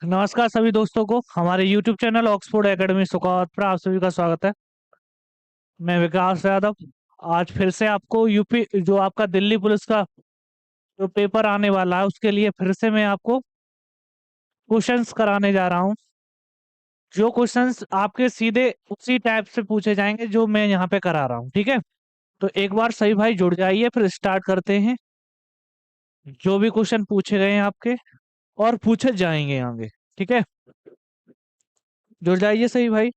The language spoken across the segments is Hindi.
नमस्कार सभी दोस्तों को हमारे YouTube चैनल ऑक्सफोर्ड एकेडमी सुखावत पर आप सभी का स्वागत है। मैं विकास यादव। आज फिर से आपको यूपी जो आपका दिल्ली पुलिस का जो पेपर आने वाला है उसके लिए फिर से मैं आपको क्वेश्चंस कराने जा रहा हूं। जो क्वेश्चंस आपके सीधे उसी टाइप से पूछे जाएंगे जो मैं यहाँ पे करा रहा हूँ, ठीक है। तो एक बार सही भाई जुड़ जाइए, फिर स्टार्ट करते हैं। जो भी क्वेश्चन पूछे गए हैं आपके और पूछे जाएंगे आगे, ठीक है। जुड़ जाइए सही भाई।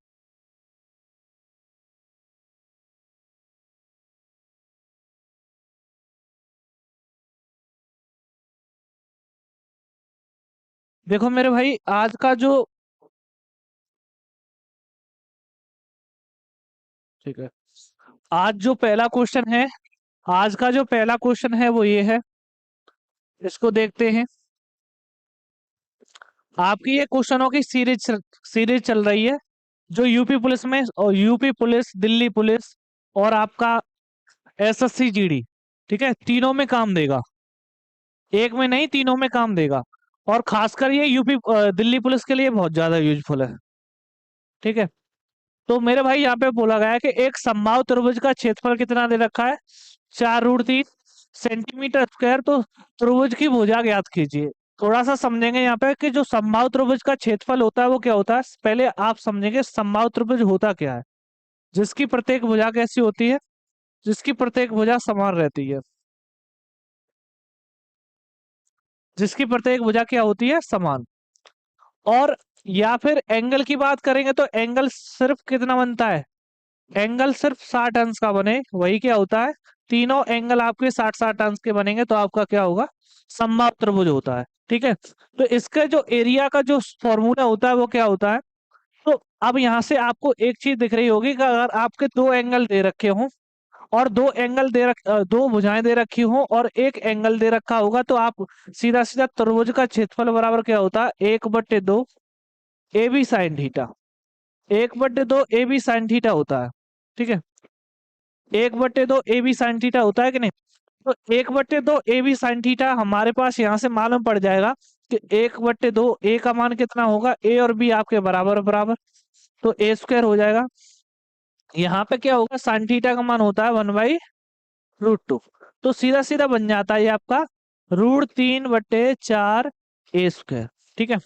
देखो मेरे भाई, आज का जो, ठीक है, आज जो पहला क्वेश्चन है, आज का जो पहला क्वेश्चन है वो ये है। इसको देखते हैं। आपकी ये क्वेश्चनों की सीरीज चल रही है जो यूपी पुलिस में, और यूपी पुलिस, दिल्ली पुलिस और आपका एसएससी जीडी, ठीक है, तीनों में काम देगा। एक में नहीं, तीनों में काम देगा। और खासकर ये दिल्ली पुलिस के लिए बहुत ज्यादा यूजफुल है, ठीक है। तो मेरे भाई यहाँ पे बोला गया है कि एक समबाहु त्रिभुज का क्षेत्रफल कितना दे रखा है, 4√3 सेंटीमीटर स्क्वायर। तो त्रिभुज की भुजा ज्ञात कीजिए। थोड़ा सा समझेंगे यहाँ पे कि जो समबाहु त्रिभुज का क्षेत्रफल होता है वो क्या होता है। पहले आप समझेंगे समबाहु त्रिभुज होता क्या है। जिसकी प्रत्येक भुजा कैसी होती है, जिसकी प्रत्येक भुजा समान रहती है, जिसकी प्रत्येक भुजा क्या होती है, समान। और या फिर एंगल की बात करेंगे तो एंगल सिर्फ कितना बनता है, एंगल सिर्फ 60 अंश का बने, वही क्या होता है, तीनों एंगल आपके 60-60 अंश के बनेंगे तो आपका क्या होगा, समबाहु त्रिभुज होता है, ठीक है। तो इसके जो एरिया का जो फॉर्मूला होता है वो क्या होता है। तो अब यहाँ से आपको एक चीज दिख रही होगी कि अगर आपके दो एंगल दे रखे हों और दो भुजाएं दे रखी हों और एक एंगल दे रखा होगा, तो आप सीधा सीधा त्रिभुज का क्षेत्रफल बराबर क्या होता है, 1/2 A B sine theta. 1/2 A B sine theta होता है, ठीक है। 1/2 ए बी साइन थीटा होता है कि नहीं। तो 1/2 ए बी साइन थीटा हमारे पास यहाँ से मालूम पड़ जाएगा कि 1/2 ए का मान कितना होगा, ए और बी आपके बराबर बराबर, तो ए स्क्वायर हो जाएगा। यहाँ पे क्या होगा, साइन थीटा का मान होता है 1/√2। तो सीधा सीधा बन जाता है ये आपका √3/4 ए स्क्वायर, ठीक है।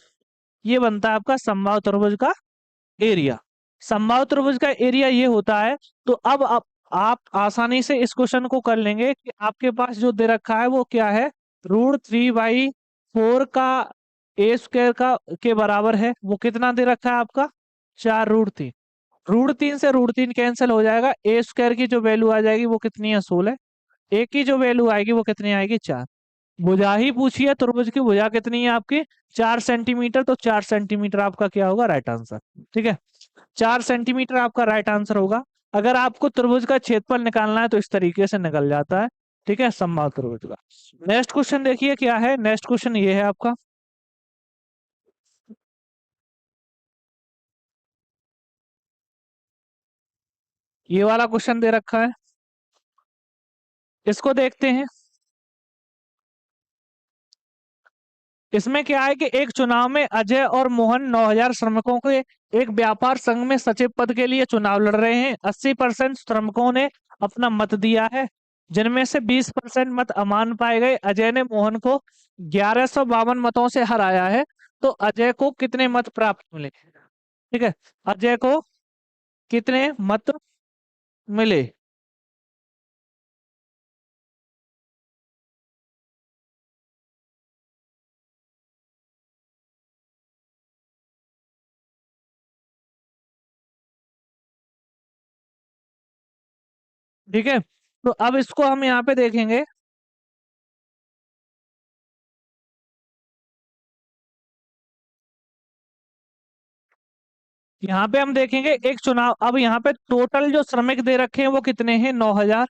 ये बनता है आपका समबाहु त्रिभुज का एरिया। समबाहु त्रिभुज का एरिया ये होता है। तो अब आप आसानी से इस क्वेश्चन को कर लेंगे कि आपके पास जो दे रखा है वो क्या है, √3/4 का ए स्क्वायर का के बराबर है। वो कितना दे रखा है आपका, 4√3। √3 से √3 कैंसिल हो जाएगा। ए स्क्वायर की जो वैल्यू आ जाएगी वो कितनी है, 16। ए की जो वैल्यू आएगी वो कितनी आएगी, 4। भुजा ही पूछी है, त्रिभुज की भुजा कितनी है आपकी, 4 सेंटीमीटर। तो 4 सेंटीमीटर आपका क्या होगा, राइट आंसर, ठीक है। 4 सेंटीमीटर आपका राइट आंसर होगा। अगर आपको त्रिभुज का क्षेत्रफल निकालना है तो इस तरीके से निकल जाता है, ठीक है, समबाहु त्रिभुज का। नेक्स्ट क्वेश्चन देखिए क्या है। नेक्स्ट क्वेश्चन ये है आपका। ये वाला क्वेश्चन दे रखा है, इसको देखते हैं। इसमें क्या है कि एक चुनाव में अजय और मोहन 9,000 श्रमिकों के एक व्यापार संघ में सचिव पद के लिए चुनाव लड़ रहे हैं। 80% श्रमिकों ने अपना मत दिया है, जिनमें से 20% मत अमान्य पाए गए। अजय ने मोहन को 1152 मतों से हराया है। तो अजय को कितने मत प्राप्त मिले, ठीक है। अजय को कितने मत मिले। ठीक है, तो अब इसको हम यहाँ पे देखेंगे। यहाँ पे हम देखेंगे एक चुनाव। अब यहाँ पे टोटल जो श्रमिक दे रखे हैं वो कितने हैं, 9,000।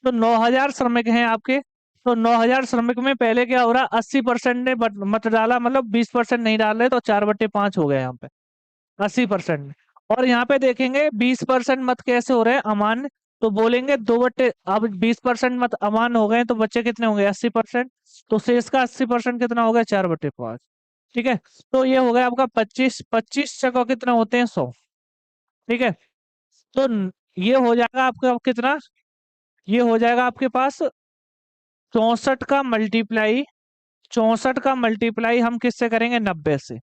तो 9,000 श्रमिक हैं आपके। तो 9,000 श्रमिक में पहले क्या हो रहा है, 80% ने मत डाला, मतलब 20% नहीं डाल रहे, तो 4/5 हो गए यहाँ पे, 80%। और यहाँ पे देखेंगे 20% मत कैसे हो रहे हैं, अमान्य। तो बोलेंगे 2/, अब 20% मत अमान्य हो गए तो बच्चे कितने होंगे, 80%। तो शेष का 80% कितना हो गया, 4/5। ठीक है, तो ये हो गया आपका 25, 25 चौका कितना होते हैं 100। ठीक है, तो ये हो जाएगा आपका कितना, ये हो जाएगा आपके पास 64 का मल्टीप्लाई, 64 का मल्टीप्लाई हम किससे करेंगे, 90 से।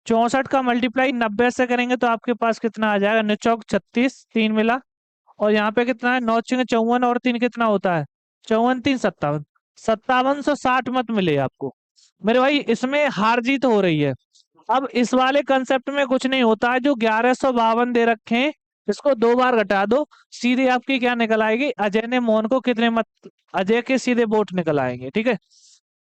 64 का मल्टीप्लाई 90 से करेंगे तो आपके पास कितना आ जाएगा, निचौक 36, 3 मिला, और यहाँ पे कितना है, 9 चौके 54, और 3 कितना होता है, 54 3 57, 5760 मत मिले आपको मेरे भाई। इसमें हार जीत हो रही है। अब इस वाले कंसेप्ट में कुछ नहीं होता है, जो 1152 दे रखे हैं इसको 2 बार घटा दो, सीधे आपकी क्या निकल आएगी, अजय ने मोहन को कितने मत, अजय के सीधे वोट निकल आएंगे। ठीक है,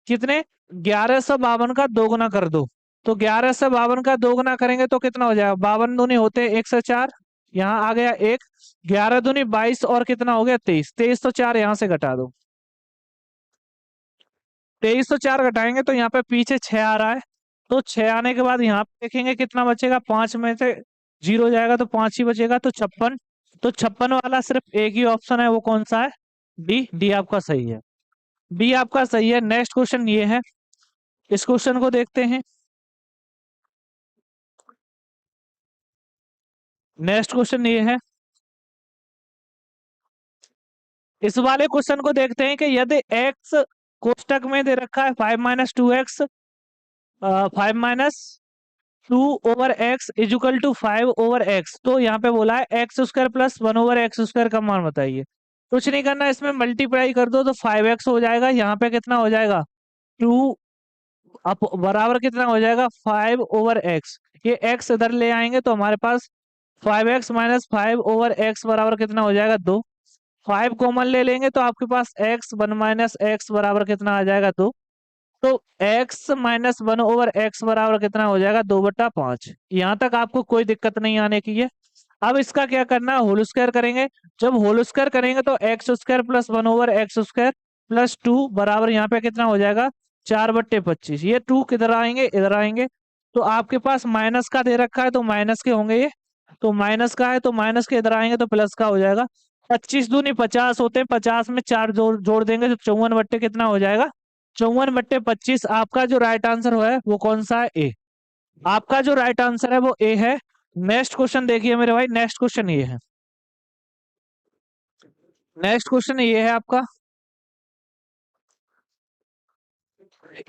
कितने, 1152 का दोगुना कर दो, तो 1152 का दोगुना करेंगे तो कितना हो जाएगा, 52 दूनी होते 104, यहाँ आ गया एक, 11 दूनी 22, और कितना हो गया 23, 23 तो 4 यहाँ से घटा दो, 23 तो 4 घटाएंगे तो यहाँ पे पीछे 6 आ रहा है, तो 6 आने के बाद यहाँ पे देखेंगे कितना बचेगा, 5 में से 0 जाएगा तो 5 ही बचेगा, तो 56, तो 56 वाला सिर्फ एक ही ऑप्शन है, वो कौन सा है, डी, डी आपका सही है, डी आपका सही है। नेक्स्ट क्वेश्चन ये है, इस क्वेश्चन को देखते हैं। नेक्स्ट क्वेश्चन ये है, इस वाले क्वेश्चन को देखते हैं कि यदि x कोष्टक में दे रखा है 5 - 2x, 5 - 2/x is equal to 5/x, तो यहाँ पे बोला है x² + 1/x² का मान बताइए। कुछ नहीं करना, इसमें मल्टीप्लाई कर दो तो 5x हो जाएगा, यहाँ पे कितना हो जाएगा 2, अब बराबर कितना हो जाएगा 5/x, ये x इधर ले आएंगे तो हमारे पास 5x - 5/x बराबर कितना हो जाएगा 2, 5 कॉमन ले लेंगे तो आपके पास x 1 - x बराबर कितना आ जाएगा 2, तो x - 1/x बराबर कितना हो जाएगा 2/5। यहाँ तक आपको कोई दिक्कत नहीं आने की है। अब इसका क्या करना है, होल स्क्वायर करेंगे, जब होल स्क्वायर करेंगे तो x² + 1/x² + 2 बराबर यहाँ पे कितना हो जाएगा 4/25, ये 2 किधर आएंगे, इधर आएंगे, तो आपके पास माइनस का दे रखा है तो माइनस के होंगे ये, तो माइनस का है तो माइनस के इधर आएंगे तो प्लस का हो जाएगा, 25 दूनी 50 होते हैं, 50 में 4 जोड़ जोड़ देंगे तो 54 बट्टे कितना हो जाएगा, 54/25। आपका जो राइट आंसर है वो कौन सा है, ए, आपका जो राइट आंसर है वो ए है। नेक्स्ट क्वेश्चन देखिए मेरे भाई, नेक्स्ट क्वेश्चन ये है, नेक्स्ट क्वेश्चन ये है आपका,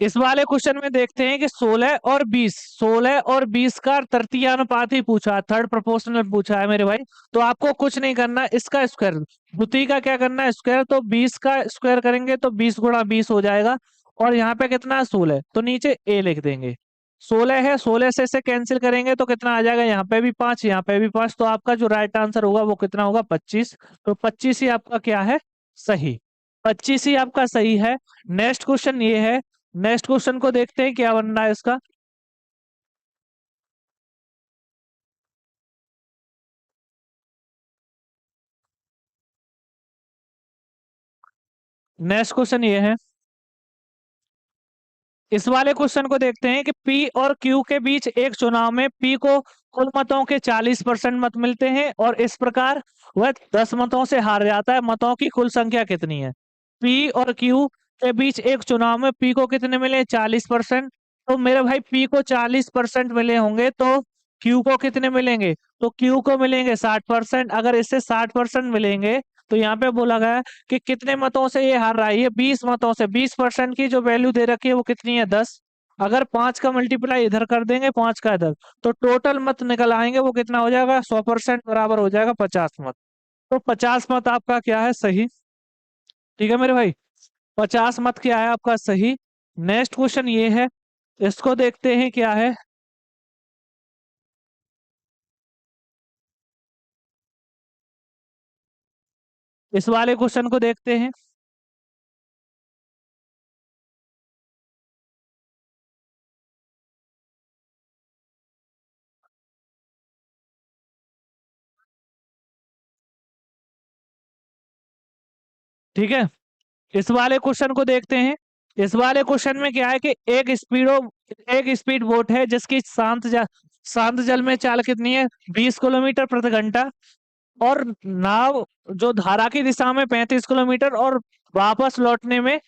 इस वाले क्वेश्चन में देखते हैं कि 16 और 20, 16 और 20 का तृतीय अनुपात ही पूछा है, थर्ड प्रोपोर्शनल पूछा है मेरे भाई, तो आपको कुछ नहीं करना, इसका स्क्वायर, द्वितीय का क्या करना है स्क्वायर, तो 20 का स्क्वायर करेंगे तो 20 गुणा 20 हो जाएगा, और यहाँ पे कितना है 16, तो नीचे ए लिख देंगे, 16 है, 16 से इसे कैंसिल करेंगे तो कितना आ जाएगा, यहाँ पे भी 5, यहाँ पे भी 5, तो आपका जो राइट आंसर होगा वो कितना होगा 25, तो 25 ही आपका क्या है, सही, 25 ही आपका सही है। नेक्स्ट क्वेश्चन ये है, नेक्स्ट क्वेश्चन को देखते हैं क्या बनना है इसका। नेक्स्ट क्वेश्चन ये है, इस वाले क्वेश्चन को देखते हैं कि P और Q के बीच एक चुनाव में P को कुल मतों के 40% मत मिलते हैं और इस प्रकार वह 10 मतों से हार जाता है, मतों की कुल संख्या कितनी है। P और Q के बीच एक चुनाव में P को कितने मिले 40%, तो मेरे भाई P को 40% मिले होंगे तो Q को कितने मिलेंगे, तो Q को मिलेंगे 60%, अगर इससे 60% मिलेंगे तो यहाँ पे बोला गया है कि कितने मतों से ये हार रहा है, ये 20 मतों से, 20% की जो वैल्यू दे रखी है वो कितनी है 10, अगर 5 का मल्टीप्लाई इधर कर देंगे 5 का इधर, तो टोटल मत निकल आएंगे, वो कितना हो जाएगा 100% बराबर हो जाएगा 50 मत, तो 50 मत आपका क्या है सही। ठीक है मेरे भाई, 50 मत क्या है आपका सही। नेक्स्ट क्वेश्चन ये है, इसको देखते हैं क्या है, इस वाले क्वेश्चन को देखते हैं। ठीक है, इस वाले क्वेश्चन को देखते हैं। इस वाले क्वेश्चन में क्या है कि एक स्पीड बोट है जिसकी शांत जल में चाल कितनी है 20 किलोमीटर प्रति घंटा, और नाव जो धारा की दिशा में 35 किलोमीटर और वापस लौटने में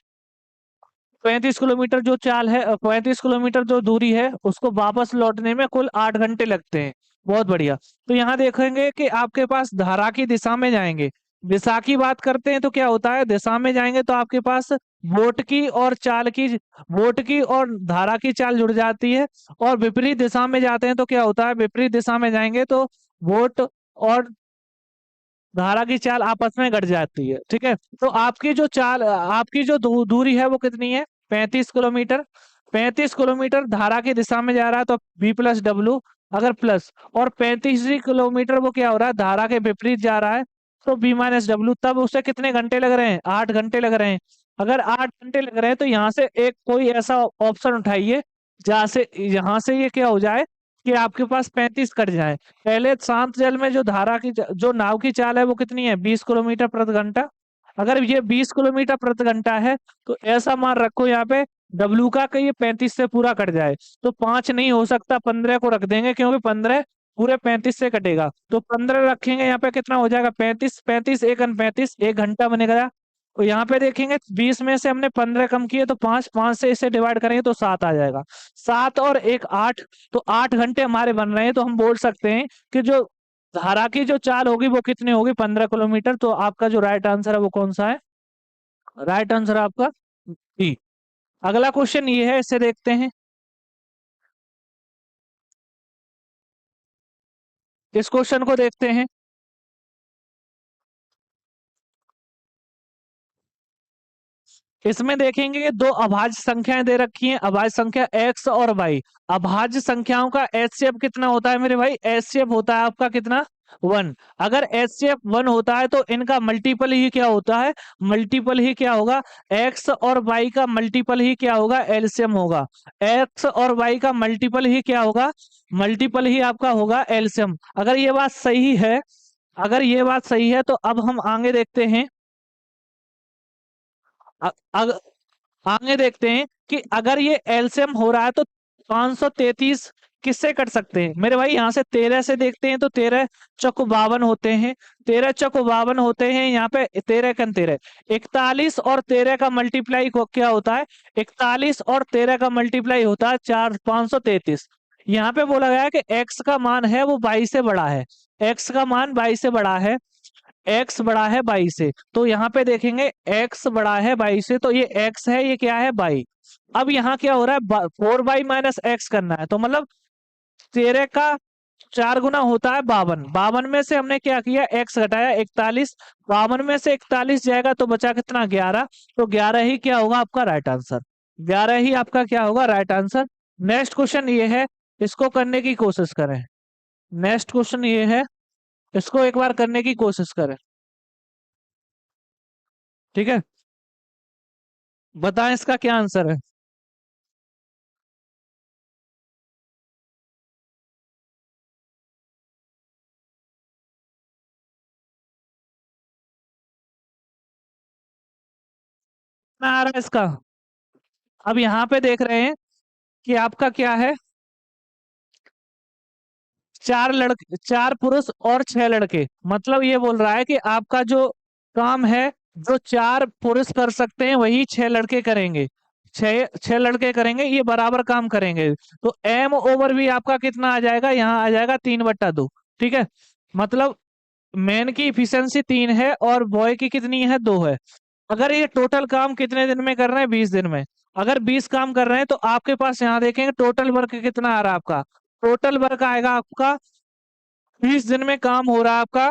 35 किलोमीटर जो चाल है, 35 किलोमीटर जो दूरी है उसको वापस लौटने में कुल 8 घंटे लगते हैं। बहुत बढ़िया। तो यहाँ देखेंगे कि आपके पास धारा की दिशा में जाएंगे। दिशा की बात करते हैं तो क्या होता है, दिशा में जाएंगे तो आपके पास वोट की और चाल की, वोट की और धारा की चाल जुड़ जाती है। और विपरीत दिशा में जाते हैं तो क्या होता है, विपरीत दिशा में जाएंगे तो वोट और धारा की चाल आपस में घट जाती है। ठीक है। तो आपकी जो चाल, आपकी जो दूरी है वो कितनी है, 35 किलोमीटर। 35 किलोमीटर धारा की दिशा में जा रहा है तो B+W, अगर प्लस, और 35 किलोमीटर वो क्या हो रहा है, धारा के विपरीत जा रहा है तो B-W, तब उसे कितने घंटे लग रहे हैं, 8 घंटे लग रहे हैं। अगर 8 घंटे लग रहे हैं तो यहाँ से एक कोई ऐसा ऑप्शन उठाइए जहाँ से, यहाँ से ये क्या हो जाए कि आपके पास 35 कट जाए। पहले शांत जल में जो धारा की जो नाव की चाल है वो कितनी है, 20 किलोमीटर प्रति घंटा। अगर ये 20 किलोमीटर प्रति घंटा है तो ऐसा मान रखो यहाँ पे डब्लू का कि ये 35 से पूरा कट जाए। तो 5 नहीं हो सकता, 15 को रख देंगे क्योंकि 15 पूरे 35 से कटेगा। तो 15 रखेंगे यहाँ पे, कितना हो जाएगा, 35, 35 एक 35, 1 घंटा बनेगा। तो यहाँ पे देखेंगे 20 में से हमने 15 कम किए तो 5, 5 से इसे डिवाइड करेंगे तो 7 आ जाएगा। 7 और 1 8, तो 8 घंटे हमारे बन रहे हैं। तो हम बोल सकते हैं कि जो धारा की जो चाल होगी वो कितनी होगी, 15 किलोमीटर। तो आपका जो राइट आंसर है वो कौन सा है, राइट आंसर आपका बी। अगला क्वेश्चन ये है, इसे देखते हैं। इस क्वेश्चन को देखते हैं। इसमें देखेंगे कि दो अभाज्य संख्याएं दे रखी हैं, अभाज्य संख्या x और y। अभाज्य संख्याओं का HCF कितना होता है मेरे भाई, HCF होता है आपका कितना, 1। अगर HCF 1 होता है तो इनका मल्टीपल ही क्या होता है, मल्टीपल ही क्या होगा, x और y का मल्टीपल ही क्या होगा, एलसीएम होगा। x और y का मल्टीपल ही क्या होगा, मल्टीपल ही आपका होगा एलसीएम। अगर ये बात सही है, अगर ये बात सही है तो अब हम आगे देखते हैं। अ- अग, आगे देखते हैं कि अगर ये एलसीएम हो रहा है तो 533 किससे कट सकते हैं मेरे भाई, यहाँ से 13 से देखते हैं तो 13 चौको 52 होते हैं। 13 चौको 52 होते हैं, यहाँ पे 13 41 और 13 का मल्टीप्लाई क्या होता है, 41 और 13 का मल्टीप्लाई होता है 533। यहाँ पे बोला गया है कि एक्स का मान है वो 22 से बड़ा है, एक्स का मान 22 से बड़ा है, एक्स बड़ा है 22 से। तो यहाँ पे देखेंगे एक्स बड़ा है 22 से, तो ये एक्स है, ये क्या है, बाई। अब यहाँ क्या हो रहा है, 4y-x करना है, तो मतलब 13 का 4 गुना होता है 52। 52 में से हमने क्या किया, एक्स घटाया 41। 52 में से 41 जाएगा तो बचा कितना, 11। तो 11 ही क्या होगा आपका राइट आंसर, 11 ही आपका क्या होगा राइट आंसर। नेक्स्ट क्वेश्चन ये है, इसको करने की कोशिश करें। नेक्स्ट क्वेश्चन ये है, इसको एक बार करने की कोशिश करें। ठीक है, बताएं इसका क्या आंसर है। कितना आ रहा है इसका, अब यहाँ पे देख रहे हैं कि आपका क्या है, 4 लड़के, 4 पुरुष और 6 लड़के। मतलब ये बोल रहा है कि आपका जो काम है, जो 4 पुरुष कर सकते हैं वही 6 लड़के करेंगे, 6 6 लड़के करेंगे, ये बराबर काम करेंगे। तो M/V भी आपका कितना आ जाएगा, यहाँ आ जाएगा 3/2। ठीक है, मतलब मैन की इफिशियंसी 3 है और बॉय की कितनी है, 2 है। अगर ये टोटल काम कितने दिन में कर रहे हैं, 20 दिन में। अगर 20 काम कर रहे हैं तो आपके पास यहाँ देखेंगे टोटल वर्क कितना आ रहा है आपका, टोटल वर्क आएगा आपका 20 दिन में काम हो रहा है आपका,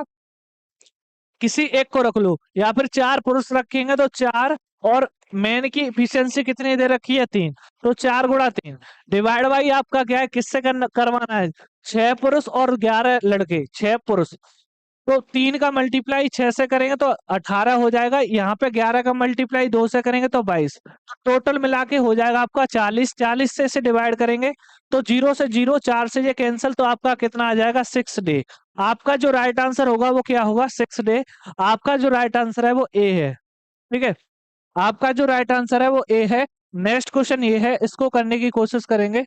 किसी एक को रख लो या फिर 4 पुरुष रखेंगे तो 4, और मैन की इफिशियंसी कितनी दे रखी है, 3। तो 4 × 3 डिवाइड बाई आपका क्या है, किससे करवाना है, 6 पुरुष और 11 लड़के, 6 पुरुष। तो 3 का मल्टीप्लाई 6 से करेंगे तो 18 हो जाएगा, यहाँ पे 11 का मल्टीप्लाई 2 से करेंगे तो 22। टोटल मिला के हो जाएगा आपका 40। 40 से इसे डिवाइड करेंगे तो 0 से 0, 4 से ये कैंसिल, तो आपका कितना आ जाएगा, 6 डे। आपका जो राइट आंसर होगा वो क्या होगा, 6 डे। आपका जो राइट आंसर है वो ए है। ठीक है, आपका जो राइट आंसर है वो ए है। नेक्स्ट क्वेश्चन ये है, इसको करने की कोशिश करेंगे।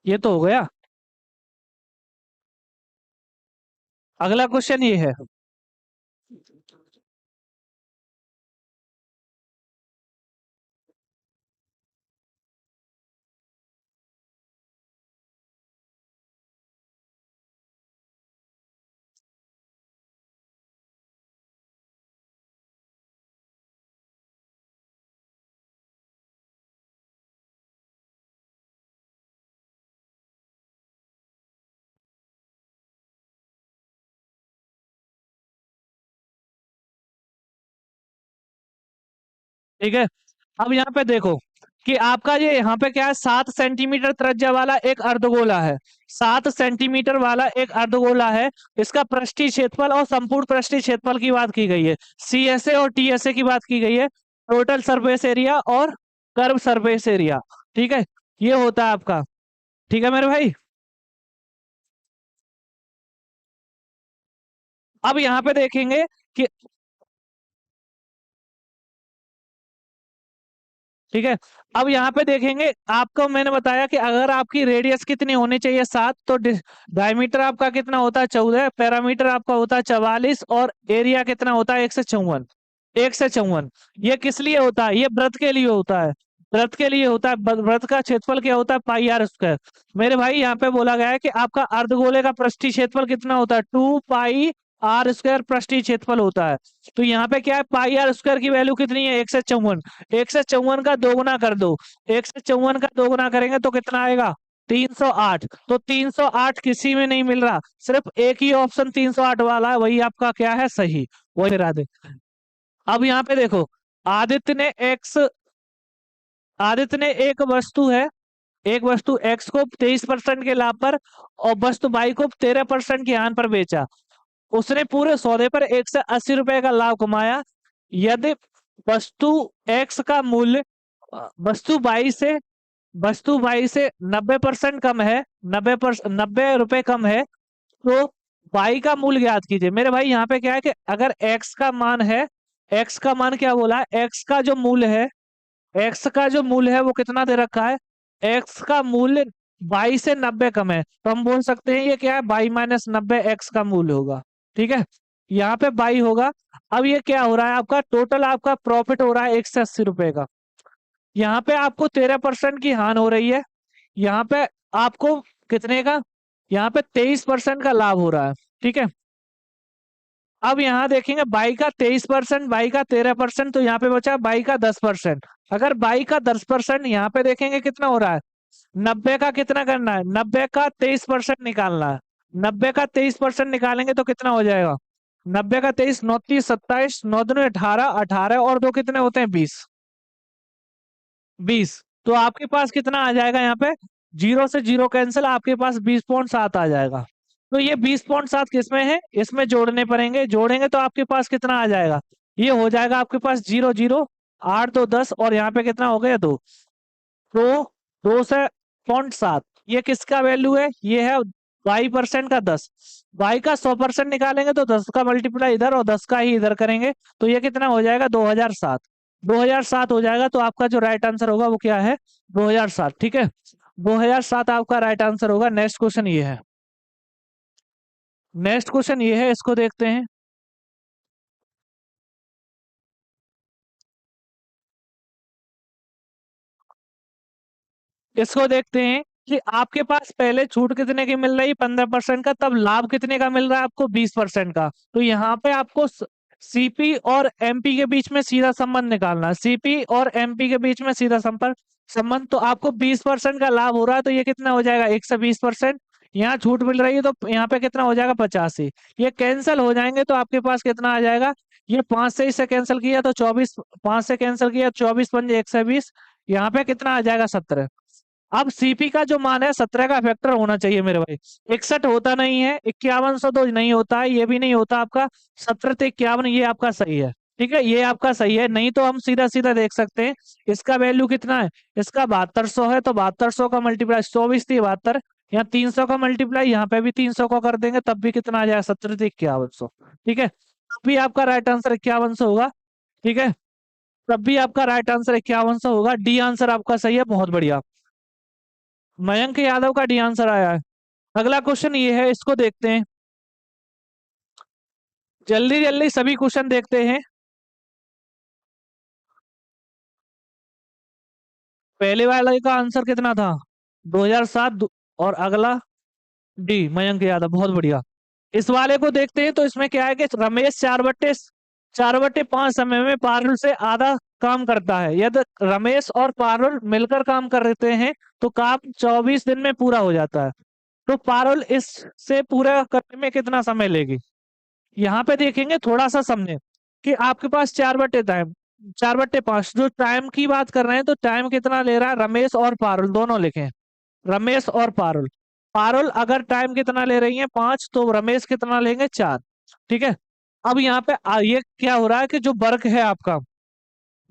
ये तो हो गया। अगला क्वेश्चन ये है। ठीक है, अब यहाँ पे देखो कि आपका ये यहाँ पे क्या है, 7 सेंटीमीटर त्रिज्या वाला एक अर्धगोला है। 7 सेंटीमीटर वाला एक अर्धगोला है। इसका पृष्ठीय क्षेत्रफल और संपूर्ण पृष्ठीय क्षेत्रफल की बात की गई है। सीएसए और टीएसए की बात की गई है। टोटल सरफेस एरिया और कर्व सरफेस एरिया। ठीक है, ये होता है आपका। ठीक है मेरे भाई। अब यहाँ पे देखेंगे कि, ठीक है, अब यहाँ पे देखेंगे, आपको मैंने बताया कि अगर आपकी रेडियस कितनी होनी चाहिए 7, तो डायमीटर आपका कितना होता है 14, पैरामीटर आपका होता है 44, और एरिया कितना होता है 154। 154। ये किस लिए होता है? ये वृत्त के लिए होता है। वृत्त के लिए होता है। वृत्त का क्षेत्रफल क्या होता है? पाई आर स्क्वायर। मेरे भाई यहाँ पे बोला गया है कि आपका अर्धगोले का पृष्ठीय क्षेत्रफल कितना होता है? 2 पाई आर स्क्वायर पृष्ठीय क्षेत्रफल होता है। तो यहाँ पे क्या है, पाई आर स्क्वायर की वैल्यू कितनी है? 154। 154 का दोगुना कर दो। 154 का दोगुना करेंगे तो कितना आएगा? 308। तो 308 किसी में नहीं मिल रहा, सिर्फ एक ही ऑप्शन 308 वाला है, वही आपका क्या है? सही। वही करा दे। अब यहाँ पे देखो, आदित्य ने एक्स आदित्य ने एक वस्तु है, एक वस्तु एक्स को 23% के लाभ पर और वस्तु वाई को 13% के हानि पर बेचा। उसने पूरे सौदे पर 180 रुपए का लाभ कमाया। यदि वस्तु एक्स का मूल्य वस्तु वाई से 90% कम है, 90 रुपए कम है, तो वाई का मूल्य ज्ञात कीजिए। मेरे भाई यहाँ पे क्या है कि अगर एक्स का मान है, एक्स का मान क्या बोला? एक्स का जो मूल्य है, एक्स का जो मूल्य है वो कितना दे रखा है? एक्स का मूल्य 22 से 90 कम है, तो हम बोल सकते हैं ये क्या है? 22-90 एक्स का मूल्य होगा। ठीक है, यहाँ पे 22 होगा। अब ये क्या हो रहा है? आपका टोटल आपका प्रॉफिट हो रहा है 180 रुपए का। यहाँ पे आपको 13% की हानि हो रही है। यहाँ पे आपको कितने का? यहाँ पे 23% का लाभ हो रहा है। ठीक है, अब यहाँ देखेंगे बाई का 23%, बाई का 13%, तो यहाँ पे बचा बाई का 10%। अगर बाई का 10%, यहाँ पे देखेंगे कितना हो रहा है? 90 का कितना करना है? 90 का 23% निकालना है। 90 का 23% निकालेंगे तो कितना हो जाएगा? 90 का 23, 29, 27, 9 दूनी 18, 18 और दो कितने होते हैं? 20। 20। तो आपके पास कितना आ जाएगा यहाँ पे? जीरो से जीरो कैंसिल, आपके पास 20.7 आ जाएगा। तो ये 20.7 किसमें है? इसमें जोड़ने पड़ेंगे, जोड़ेंगे तो आपके पास कितना आ जाएगा? ये हो जाएगा आपके पास 0 0, 8 2 10, और यहाँ पे कितना हो गया? 2। तो 2 से 0.7, ये किसका वैल्यू है? ये है y% का 10। y का 100% निकालेंगे तो 10 का मल्टीप्लाई इधर और 10 का ही इधर करेंगे, तो ये कितना हो जाएगा? 2007। 2007 हो जाएगा। तो आपका जो राइट आंसर होगा वो क्या है? 2007। ठीक है, 2007 आपका राइट आंसर होगा। नेक्स्ट क्वेश्चन ये है। नेक्स्ट क्वेश्चन ये है, इसको देखते हैं। इसको देखते हैं कि आपके पास पहले छूट कितने की मिल रही है? 15% का। तब लाभ कितने का मिल रहा है आपको? 20% का। तो यहाँ पे आपको सीपी और एमपी के बीच में सीधा संबंध निकालना है। सीपी और एमपी के बीच में सीधा संपर्क संबंध, तो आपको 20% का लाभ हो रहा है, तो ये कितना हो जाएगा? 120%। यहाँ छूट मिल रही है तो यहाँ पे कितना हो जाएगा? 85। ये कैंसिल हो जाएंगे तो आपके पास कितना आ जाएगा? ये 5 से इसे कैंसिल किया तो 24, 5 से कैंसिल किया 24 × 5 = 120। यहाँ पे कितना आ जाएगा? 17। अब सीपी का जो मान है 17 का फैक्टर होना चाहिए मेरे भाई। 61 होता नहीं है, 5100 तो नहीं होता है, ये भी नहीं होता आपका। 17 से 51 ये आपका सही है। ठीक है, ये आपका सही है। नहीं तो हम सीधा सीधा देख सकते हैं इसका वैल्यू कितना है। इसका 7200 है, तो 7200 का मल्टीप्लाई 24 × 3 = 72। यहाँ 300 का मल्टीप्लाई यहाँ पे भी 300 का कर देंगे तब भी कितना आ जाएगा? 17 से 5100। ठीक है, तब भी आपका राइट आंसर 5100 होगा। ठीक है, तब भी आपका राइट आंसर 5100 होगा। डी आंसर आपका सही है, बहुत बढ़िया। मयंक यादव का डी आंसर आया है। अगला क्वेश्चन ये है, इसको देखते हैं। जल्दी जल्दी सभी क्वेश्चन देखते हैं। पहले वाले का आंसर कितना था? 2007। और अगला डी मयंक यादव, बहुत बढ़िया। इस वाले को देखते हैं तो इसमें क्या है कि रमेश 4/5 समय में पारुल से आधा काम करता है। यदि रमेश और पारुल मिलकर काम करते हैं तो काम 24 दिन में पूरा हो जाता है। तो पारुल इससे पूरा करने में कितना समय लेगी? यहाँ पे देखेंगे, थोड़ा सा समझे कि आपके पास 4/5 जो टाइम की बात कर रहे हैं, तो टाइम कितना ले रहा है? रमेश और पारुल दोनों लिखे, रमेश और पारुल। पारुल अगर टाइम कितना ले रही है 5, तो रमेश कितना लेंगे? 4। ठीक है। अब यहाँ पे ये क्या हो रहा है कि जो वर्क है आपका,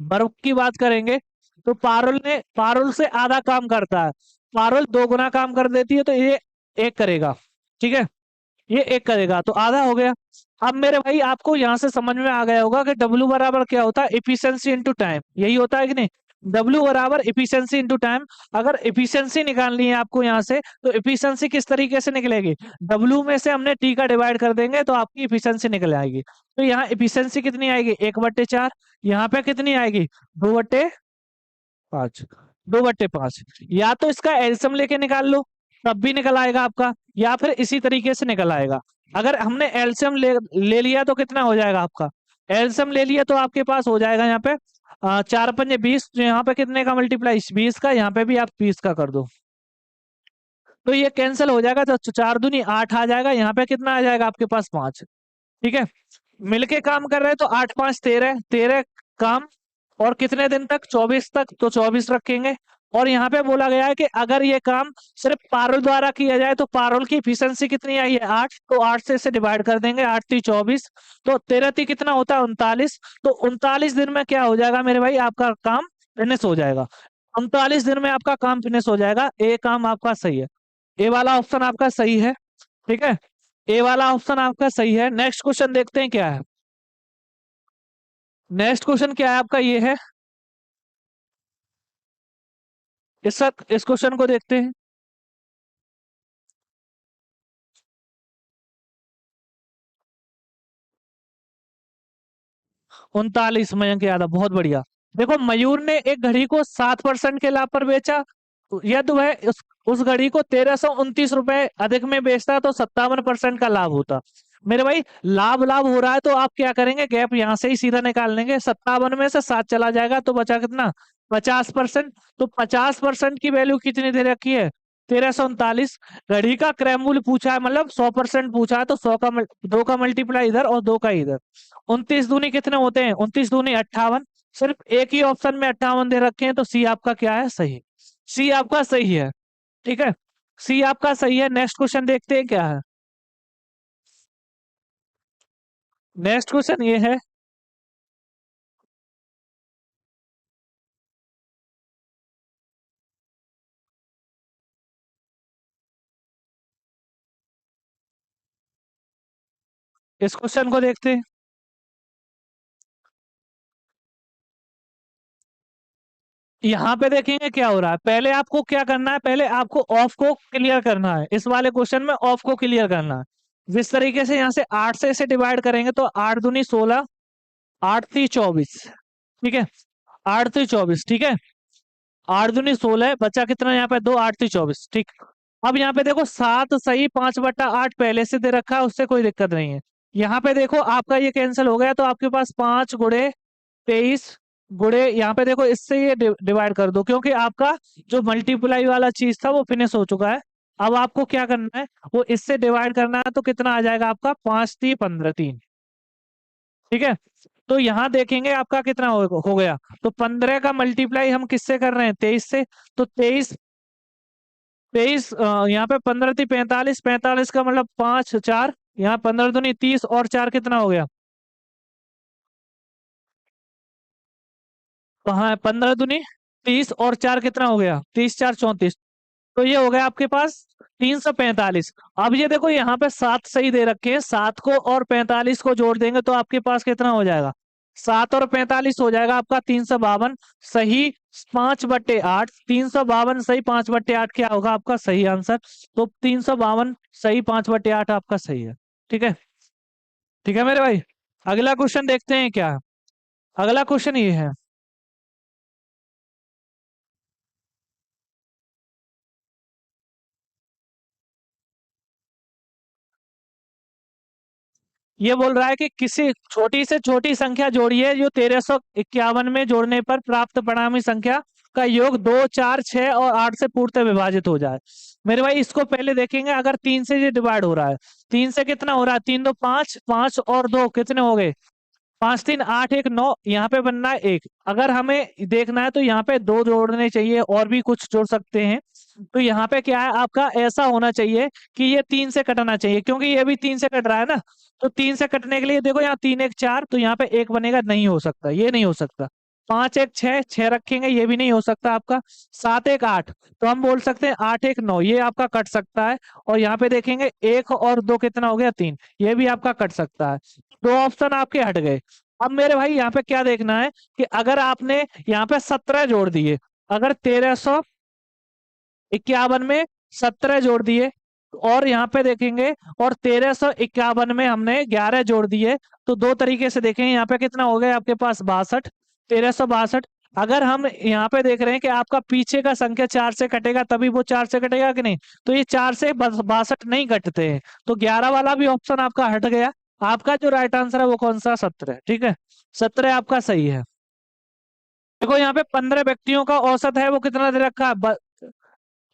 वर्क की बात करेंगे तो पारुल से आधा काम करता है। पारुल 2 गुना काम कर देती है, तो ये 1 करेगा। ठीक है, ये 1 करेगा तो आधा हो गया। अब मेरे भाई आपको यहाँ से समझ में आ गया होगा कि डब्ल्यू बराबर क्या होता है? इफिशियंसी इंटू टाइम, यही होता है कि नहीं? डब्ल्यू बराबर इफिशियंसी इंटू टाइम। अगर इफिशियंसी निकालनी है आपको यहाँ से, तो इफिशियंसी किस तरीके से निकलेगी? डब्ल्यू में से हमने टी का डिवाइड कर देंगे तो आपकी इफिशियंसी निकल आएगी। तो यहाँ इफिशियंसी कितनी आएगी? 1/4। यहाँ पे कितनी आएगी? 2/5। 2/5। या तो इसका एलसीएम लेके निकाल लो, तब भी निकल आएगा आपका, या फिर इसी तरीके से निकल आएगा। अगर हमने एलसीएम ले लिया तो कितना हो जाएगा आपका? एलसीएम ले लिया तो आपके पास हो जाएगा यहाँ पे 4×5 = 20। तो यहाँ पे कितने का मल्टीप्लाई? 20 का। यहाँ पे भी आप 20 का कर दो, तो ये कैंसिल हो जाएगा। तो 4×2 = 8 आ जाएगा। यहाँ पे कितना आ जाएगा आपके पास? 5। ठीक है, मिलके काम कर रहे हैं तो 8×5 = 13, 13 काम। और कितने दिन तक? 24 तक, तो 24 रखेंगे। और यहाँ पे बोला गया है कि अगर ये काम सिर्फ पारुल द्वारा किया जाए तो पारुल की इफिशियंसी कितनी आई है? 8। तो 8 से इसे डिवाइड कर देंगे, 8×3 = 24। तो 13×3 कितना होता है? 39। तो 39 दिन में क्या हो जाएगा मेरे भाई? आपका काम फिनिश हो जाएगा। 39 दिन में आपका काम फिनिश हो जाएगा। ए काम आपका सही है, ए वाला ऑप्शन आपका सही है। ठीक है, ए वाला ऑप्शन आपका सही है। नेक्स्ट क्वेश्चन देखते हैं क्या है। नेक्स्ट क्वेश्चन क्या है आपका? ये है, इस क्वेश्चन को देखते हैं। 39 मयंक यादव, बहुत बढ़िया। देखो, मयूर ने एक घड़ी को 7% के लाभ पर बेचा। यदि वह उस घड़ी को 1329 रुपए अधिक में बेचता तो 57% का लाभ होता। मेरे भाई, लाभ लाभ हो रहा है तो आप क्या करेंगे? गैप यहाँ से ही सीधा निकाल लेंगे। 57 में से 7 चला जाएगा तो बचा कितना? 50%। तो 50% की वैल्यू कितनी दे रखी है? 1339। घड़ी का क्रय मूल्य पूछा है, मतलब 100% पूछा है, तो 100 का 2 का मल्टीप्लाई इधर और 2 का इधर। 29×2 कितने होते हैं? 29×2 = 58। सिर्फ एक ही ऑप्शन में 58 दे रखे हैं, तो सी आपका क्या है? सही। सी आपका सही है। ठीक है, सी आपका सही है। नेक्स्ट क्वेश्चन देखते हैं क्या है। नेक्स्ट क्वेश्चन ये है, इस क्वेश्चन को देखते हैं। यहाँ पे देखेंगे क्या हो रहा है। पहले आपको क्या करना है? पहले आपको ऑफ को क्लियर करना है। इस वाले क्वेश्चन में ऑफ को क्लियर करना है। जिस तरीके से यहाँ से 8 से इसे डिवाइड करेंगे तो 8×2 = 16, 8×3 = 24। ठीक है, 8×3 = 24। ठीक है, 8×2 = 16, बचा कितना यहाँ पे? 2, 8×3 = 24। ठीक। अब यहाँ पे देखो, 7 सही, 5/8 पहले से दे रखा है, उससे कोई दिक्कत नहीं है। यहाँ पे देखो आपका ये कैंसिल हो गया, तो आपके पास 5×23 गुणे, यहाँ पे देखो इससे ये डिवाइड कर दो, क्योंकि आपका जो मल्टीप्लाई वाला चीज था वो फिनिश हो चुका है। अब आपको क्या करना है? वो इससे डिवाइड करना है, तो कितना आ जाएगा आपका? 5×3 = 15, 3। ठीक है, तो यहाँ देखेंगे आपका कितना हो गया। तो 15 का मल्टीप्लाई हम किससे कर रहे हैं? 23 से। तो 23, 23 यहाँ पे 15×3 = 45, 45 का मतलब 5, 4। यहाँ 15×2 = 30 और 4 कितना हो गया? तो हाँ, 15×2 = 30 और 4 कितना हो गया? 30×4 = 34। तो ये हो गया आपके पास 345। अब ये देखो, यहाँ पे 7 सही दे रखे हैं, 7 को और 45 को जोड़ देंगे तो आपके पास कितना हो जाएगा? 7 और 45 हो जाएगा आपका 352 सही। 5/8, 352 सही, 5/8 क्या होगा आपका सही आंसर? तो 352 सही, 5/8 आपका सही है। ठीक है, ठीक है मेरे भाई। अगला क्वेश्चन देखते हैं क्या। अगला क्वेश्चन ये है। ये बोल रहा है कि किसी छोटी से छोटी संख्या जोड़िए जो 1351 में जोड़ने पर प्राप्त परिणामी संख्या का योग 2, 4, 6 और 8 से पूर्णतः विभाजित हो जाए। मेरे भाई इसको पहले देखेंगे, अगर 3 से ये डिवाइड हो रहा है, 3 से कितना हो रहा है, 3 2 5, 5 और 2 कितने हो गए, 5 3 8 1 9, यहाँ पे बनना है एक। अगर हमें देखना है तो यहाँ पे दो जोड़ने चाहिए और भी कुछ जोड़ सकते हैं। तो यहाँ पे क्या है आपका, ऐसा होना चाहिए कि ये 3 से कटना चाहिए, क्योंकि ये भी 3 से कट रहा है ना। तो 3 से कटने के लिए देखो, यहाँ 3 1 4, तो यहाँ पे एक बनेगा, नहीं हो सकता, ये नहीं हो सकता। 5 1 6, 6 रखेंगे, ये भी नहीं हो सकता आपका। 7 1 8, तो हम बोल सकते हैं 8 1 9, ये आपका कट सकता है। और यहाँ पे देखेंगे 1 और 2 कितना हो गया, 3, ये भी आपका कट सकता है। दो ऑप्शन आपके हट गए। अब मेरे भाई यहाँ पे क्या देखना है कि अगर आपने यहाँ पे 17 जोड़ दिए, अगर 1351 में 17 जोड़ दिए, और यहाँ पे देखेंगे और 1351 में हमने 11 जोड़ दिए, तो दो तरीके से देखेंगे, यहाँ पे कितना हो गया आपके पास 62, 1362। अगर हम यहाँ पे देख रहे हैं कि आपका पीछे का संख्या 4 से कटेगा तभी वो 4 से कटेगा कि नहीं, तो ये 4 से 62 नहीं कटते हैं, तो 11 वाला भी ऑप्शन आपका हट गया। आपका जो राइट आंसर है वो कौन सा, 17, ठीक है। 17 आपका सही है। देखो यहाँ पे 15 व्यक्तियों का औसत है वो कितना दे रखा है,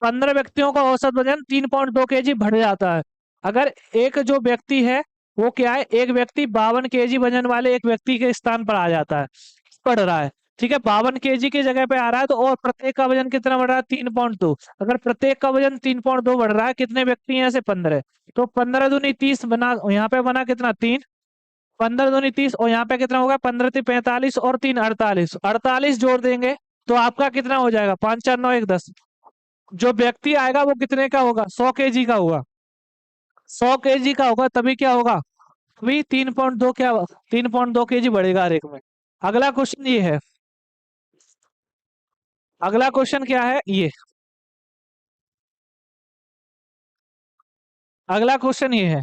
15 व्यक्तियों का औसत वजन 3.2 kg बढ़ जाता है। अगर एक जो व्यक्ति है वो क्या है, एक व्यक्ति 52 kg वजन वाले एक व्यक्ति के स्थान पर आ जाता है, बढ़ रहा है, ठीक है, 52 kg की जगह पे आ रहा है, तो और प्रत्येक का वजन कितना बढ़ रहा है, 3.2। अगर प्रत्येक का वजन 3.2 बढ़ रहा है, कितने व्यक्ति हैं ऐसे, 15, तो 15 दूनी 30 बना, यहाँ पे बना कितना, 3, 15 दूनी 30, और यहाँ पे कितना होगा, 15 3 45 और 3 48, 48 जोड़ देंगे तो आपका कितना हो जाएगा, 5 4 9 1 10। जो व्यक्ति आएगा वो कितने का होगा, 100 kg का होगा, 100 kg का होगा, तभी क्या होगा, तभी 3.2 क्या, 3.2 kg बढ़ेगा हर एक में। अगला क्वेश्चन ये है। अगला क्वेश्चन क्या है ये। अगला क्वेश्चन ये है।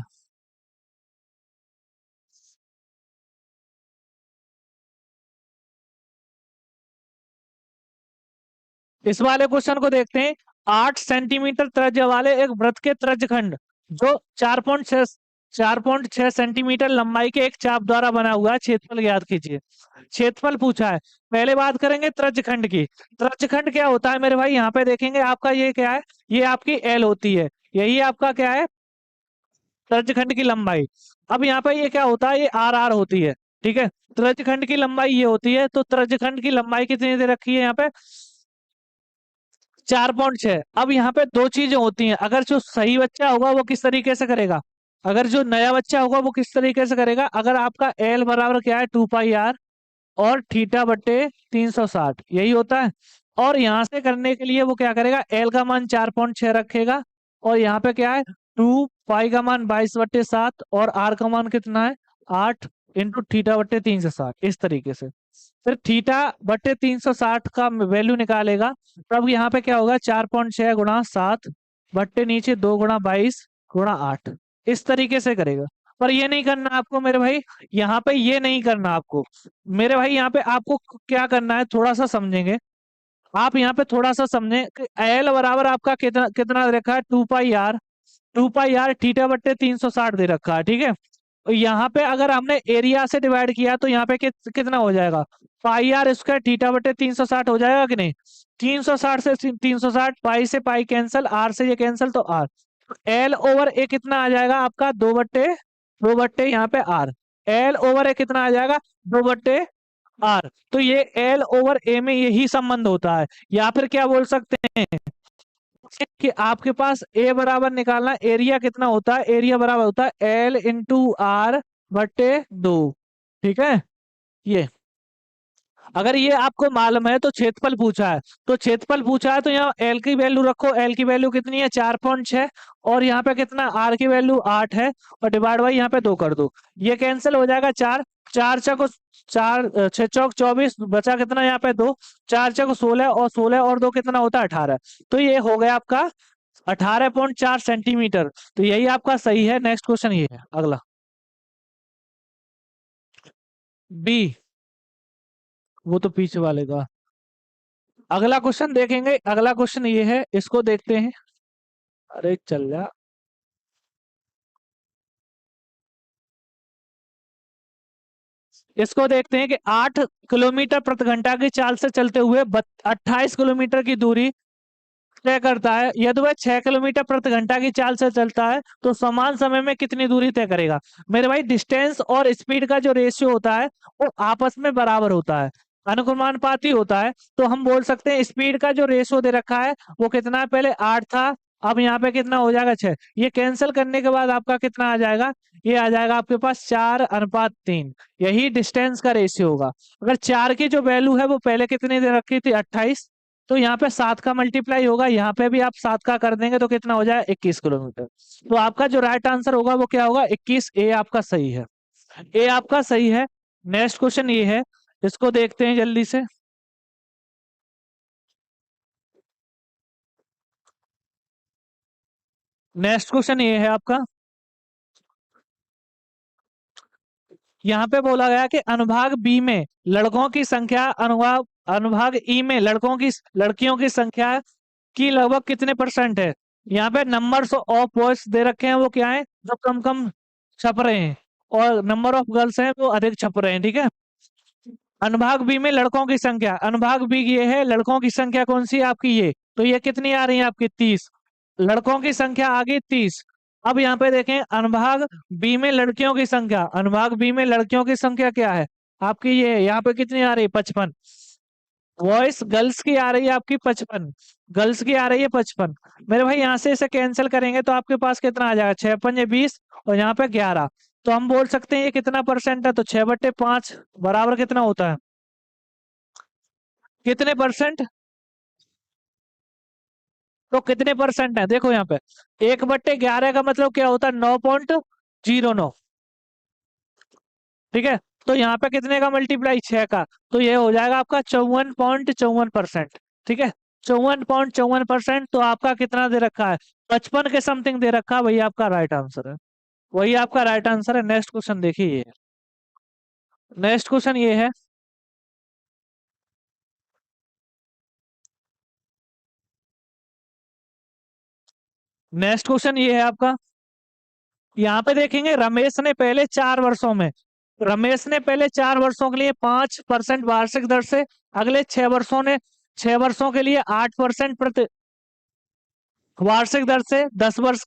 इस वाले क्वेश्चन को देखते हैं। 8 सेंटीमीटर त्रिज्या वाले एक वृत्त के त्रिज्यखंड जो 4.6 सेंटीमीटर लंबाई के एक चाप द्वारा बना हुआ है, क्षेत्रफल ज्ञात कीजिए। क्षेत्रफल पूछा है। पहले बात करेंगे त्रिज्यखंड की। त्रिज्यखंड क्या होता है मेरे भाई, यहाँ पे देखेंगे आपका ये क्या है, ये आपकी एल होती है, यही आपका क्या है, त्रिज्यखंड की लंबाई। अब यहाँ पे ये क्या होता है, ये आर आर होती है, ठीक है। त्रिज्यखंड की लंबाई ये होती है, तो त्रिज्यखंड की लंबाई कितनी दे रखी है यहाँ पे, 4.6। अब यहाँ पे दो चीजें होती हैं, अगर जो सही बच्चा होगा वो किस तरीके से करेगा, अगर जो नया बच्चा होगा वो किस तरीके से करेगा, अगर आपका एल बराबर क्या है, 2 पाई आर और थीटा बट्टे 360, यही होता है। और यहाँ से करने के लिए वो क्या करेगा, एल का मान 4.6 रखेगा, और यहाँ पे क्या है, 2 पाई का मान 22/7, और आर का मान कितना है, 8 इंटू थीटा बट्टे 360, इस तरीके से। फिर थीटा बट्टे 360 का वैल्यू निकालेगा, तब यहाँ पे क्या होगा, 4.6 गुणा 7 बट्टे नीचे 2 गुणा 22 गुणा 8, इस तरीके से करेगा। पर ये नहीं करना आपको मेरे भाई, यहाँ पे ये नहीं करना आपको मेरे भाई, यहाँ पे आपको क्या करना है, थोड़ा सा समझेंगे आप, यहाँ पे थोड़ा सा समझें कि एल बराबर आपका कितना कितना दे रखा है, 2 पाई आर, 2 पाई आर थीटा बट्टे 360 दे रखा है, ठीक है। तो यहाँ पे अगर हमने एरिया से डिवाइड किया तो यहाँ पे कितना हो जाएगा, पाई आर स्क्वायर थीटा बट्टे 360 हो जाएगा कि नहीं। 360 से 360, पाई से पाई कैंसल, आर से ये कैंसल, तो आर, एल ओवर ए कितना आ जाएगा आपका, 2 बट्टे यहाँ पे आर, एल ओवर ए कितना आ जाएगा, 2 बट्टे आर। तो ये एल ओवर ए में यही संबंध होता है। या फिर क्या बोल सकते हैं कि आपके पास ए बराबर निकालना, एरिया कितना होता है, एरिया बराबर होता है एल इंटू आर बट्टे 2, ठीक है। ये अगर ये आपको मालूम है तो क्षेत्रफल पूछा है, तो क्षेत्रफल पूछा है तो यहाँ एल की वैल्यू रखो, एल की वैल्यू कितनी है, 4.6, और यहाँ पे कितना, आर की वैल्यू 8 है, और डिवाइड बाई यहाँ पे 2 कर दो, ये कैंसिल हो जाएगा, 4 4 चौको 4 6 चौक 24, बचा कितना यहाँ पे 2, 4 चौको 16, और 16 और 2 कितना होता है, 18। तो ये हो गया आपका 18.4 सेंटीमीटर। तो यही आपका सही है। नेक्स्ट क्वेश्चन ये है अगला। बी, वो तो पीछे वाले का। अगला क्वेश्चन देखेंगे, अगला क्वेश्चन ये है, इसको देखते हैं। अरे चल जा। इसको देखते हैं कि 8 किलोमीटर प्रति घंटा की चाल से चलते हुए 28 किलोमीटर की दूरी तय करता है। यदि वह 6 किलोमीटर प्रति घंटा की चाल से चलता है तो समान समय में कितनी दूरी तय करेगा। मेरे भाई डिस्टेंस और स्पीड का जो रेशियो होता है वो आपस में बराबर होता है, अनुक्रमानुपाती होता है। तो हम बोल सकते हैं स्पीड का जो रेशियो दे रखा है वो कितना है, पहले 8 था, अब यहाँ पे कितना हो जाएगा 6। ये कैंसिल करने के बाद आपका कितना आ जाएगा, ये आ जाएगा आपके पास 4:3। यही डिस्टेंस का रेशियो होगा। अगर 4 की जो वैल्यू है वो पहले कितनी दे रखी थी, 28, तो यहाँ पे 7 का मल्टीप्लाई होगा, यहाँ पे भी आप 7 का कर देंगे तो कितना हो जाए, 21 किलोमीटर। तो आपका जो राइट आंसर होगा वो क्या होगा, 21। ए आपका सही है, ए आपका सही है। नेक्स्ट क्वेश्चन ये है, इसको देखते हैं जल्दी से। नेक्स्ट क्वेश्चन ये है आपका, यहाँ पे बोला गया कि अनुभाग बी में लड़कों की संख्या अनुभाग अनुभाग ई में लड़कियों की संख्या की लगभग कितने परसेंट है। यहाँ पे नंबर्स ऑफ बॉयज दे रखे हैं, वो क्या है, जो कम कम छप रहे हैं, और नंबर ऑफ गर्ल्स हैं वो अधिक छप रहे हैं, ठीक है। अनुभाग बी में लड़कों की संख्या, अनुभाग बी ये है, लड़कों की संख्या कौन सी है आपकी, ये तो ये कितनी आ रही है आपकी, 30। लड़कों की संख्या आ गई 30। अब यहाँ पे देखें अनुभाग बी में लड़कियों की संख्या, अनुभाग बी में लड़कियों की संख्या क्या है आपकी, ये यहाँ पे कितनी आ रही है, 55। वॉइस गर्ल्स की आ रही है आपकी 55, गर्ल्स की आ रही है 55। मेरे भाई यहाँ से इसे कैंसिल करेंगे तो आपके पास कितना आ जाएगा, 6×5 = 20, और यहाँ पे 11। तो हम बोल सकते हैं ये कितना परसेंट है, तो 6/5 बराबर कितना होता है, कितने परसेंट, तो कितने परसेंट है, देखो यहाँ पे 1/11 का मतलब क्या होता है, 9.09, ठीक है। तो यहाँ पे कितने का मल्टीप्लाई, 6 का, तो ये हो जाएगा आपका 54.54%, ठीक है। 54.54%, तो आपका कितना दे रखा है, 55 के समथिंग दे रखा है, वही आपका राइट आंसर है, वही आपका राइट आंसर है। नेक्स्ट क्वेश्चन देखिए ये, नेक्स्ट क्वेश्चन ये है, नेक्स्ट क्वेश्चन ये है आपका, यहाँ पे देखेंगे रमेश ने पहले 4 वर्षों के लिए 5% वार्षिक दर से, अगले 6 वर्षों के लिए 8% प्रति वार्षिक दर से 10 वर्ष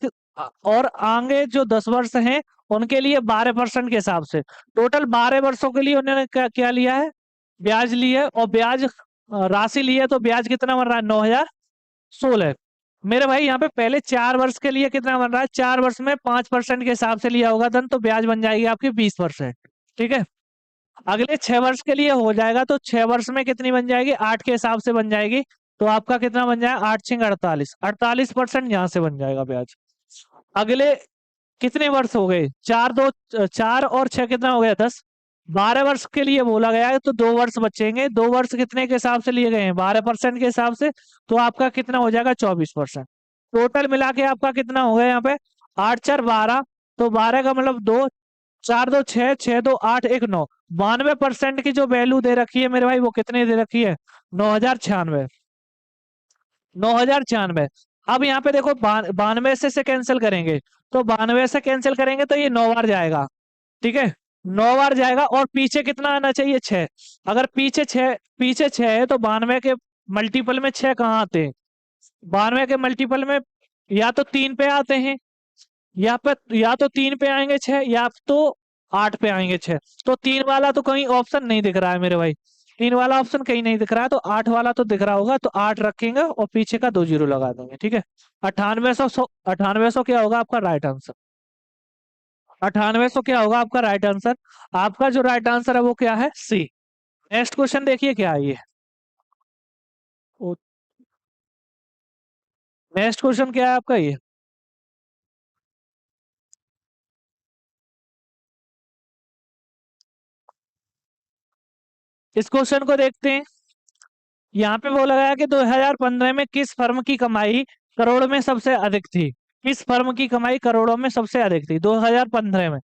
और आगे जो 10 वर्ष हैं उनके लिए 12% के हिसाब से, टोटल 12 वर्षों के लिए उन्होंने क्या लिया है, ब्याज ली है, और ब्याज राशि ली है, तो ब्याज कितना बन रहा है, 9,016। मेरे भाई यहाँ पे पहले 4 वर्ष के लिए कितना बन रहा है, 4 वर्ष में 5% के हिसाब से लिया होगा धन, तो ब्याज बन जाएगी आपकी 20%, ठीक है। अगले 6 वर्ष के लिए हो जाएगा तो 6 वर्ष में कितनी बन जाएगी, 8 के हिसाब से बन जाएगी, तो आपका कितना बन जाएगा, 8×6 = 48, 48% यहाँ से बन जाएगा ब्याज। अगले कितने वर्ष हो गए, 4 और 6 कितना हो गया, 10। 12 वर्ष के लिए बोला गया है तो 2 वर्ष बचेंगे, 2 वर्ष कितने के हिसाब से लिए गए हैं, 12% के हिसाब से, तो आपका कितना हो जाएगा, 24%। टोटल मिला के आपका कितना हो गया यहाँ पे, 8×4 = 12, तो 12 का मतलब 2, 4×2 = 6, 6×2 = 8, 1 9, 92% की जो वैल्यू दे रखी है मेरे भाई वो कितने दे रखी है, 9,096, 9,096। अब यहाँ पे देखो 92 से कैंसिल करेंगे, तो 92 से कैंसिल करेंगे तो ये 9 बार जाएगा, ठीक है, 9 बार जाएगा, और पीछे कितना आना चाहिए, 6। अगर पीछे छह है तो 92 के मल्टीपल में 6 कहाँ आते हैं, 92 के मल्टीपल में या तो 3 पे आते हैं, या तो 3 पे आएंगे 6, या तो 8 पे आएंगे 6। तो 3 वाला तो कहीं ऑप्शन नहीं दिख रहा है मेरे भाई, 3 वाला ऑप्शन कहीं नहीं दिख रहा है, तो 8 वाला तो दिख रहा होगा, तो 8 रखेंगे और पीछे का 2 जीरो लगा देंगे, ठीक है। 9800 क्या होगा आपका राइट आंसर, 9800 क्या होगा आपका राइट आंसर। आपका जो राइट आंसर है वो क्या है, सी। नेक्स्ट क्वेश्चन देखिए क्या है ये, नेक्स्ट क्वेश्चन क्या है आपका ये, इस क्वेश्चन को देखते हैं। यहाँ पे बोला गया कि 2015 में किस फर्म की कमाई करोड़ में सबसे अधिक थी, किस फर्म की कमाई करोड़ों में सबसे अधिक थी 2015 में।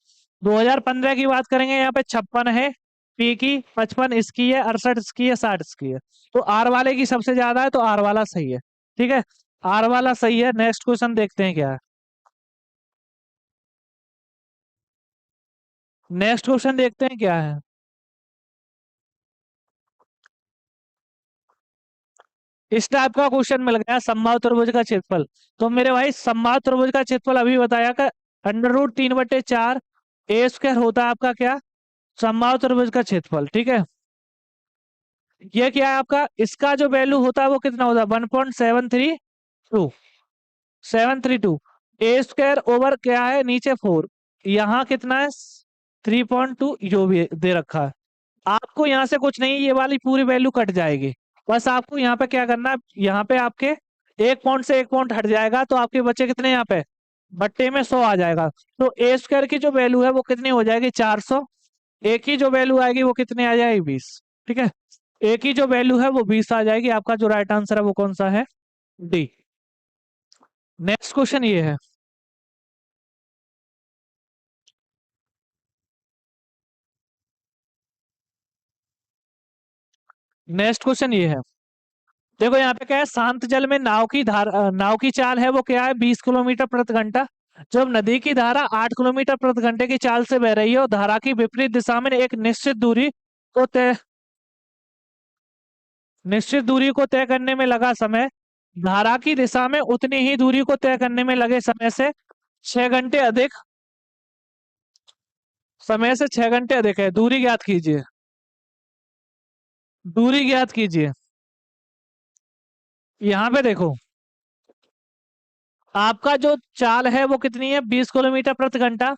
2015 की बात करेंगे, यहाँ पे 56 है, पी की 55 इसकी है, 68 इसकी है, 60 इसकी है। तो आर वाले की सबसे ज्यादा है तो आर वाला सही है। ठीक है, आर वाला सही है। नेक्स्ट क्वेश्चन देखते हैं क्या है। नेक्स्ट क्वेश्चन देखते हैं क्या है। इस टाइप का क्वेश्चन मिल गया, समबाहु त्रिभुज का क्षेत्रफल। तो मेरे भाई समबाहु त्रिभुज का क्षेत्रफल अभी बताया का √3/4 ए स्क्वायर होता है आपका क्या, समबाहु त्रिभुज का क्षेत्रफल। ठीक है, ये क्या है आपका, इसका जो वैल्यू होता है वो कितना होता है, 1.732 ए स्क्वायर ओवर क्या है नीचे 4, यहाँ कितना है 3.2, जो भी दे रखा है। आपको यहाँ से कुछ नहीं, ये वाली पूरी वैल्यू कट जाएगी। बस आपको यहाँ पे क्या करना है, यहाँ पे आपके एक पॉइंट से एक पॉइंट हट जाएगा तो आपके बच्चे कितने यहाँ पे बट्टे में 100 आ जाएगा। तो ए स्क्वायर की जो वैल्यू है वो कितनी हो जाएगी 400, ए की जो वैल्यू आएगी वो कितनी आ जाएगी 20। ठीक है, ए की जो वैल्यू है वो 20 आ जाएगी। आपका जो राइट आंसर है वो कौन सा है, डी। नेक्स्ट क्वेश्चन ये है। नेक्स्ट क्वेश्चन ये है, देखो यहाँ पे क्या है, शांत जल में नाव की चाल है वो क्या है 20 किलोमीटर प्रति घंटा। जब नदी की धारा 8 किलोमीटर प्रति घंटे की चाल से बह रही है और धारा की विपरीत दिशा में एक निश्चित दूरी को तय करने में लगा समय धारा की दिशा में उतनी ही दूरी को तय करने में लगे समय से 6 घंटे अधिक है। दूरी ज्ञात कीजिए, दूरी ज्ञात कीजिए। यहाँ पे देखो, आपका जो चाल है वो कितनी है 20 किलोमीटर प्रति घंटा,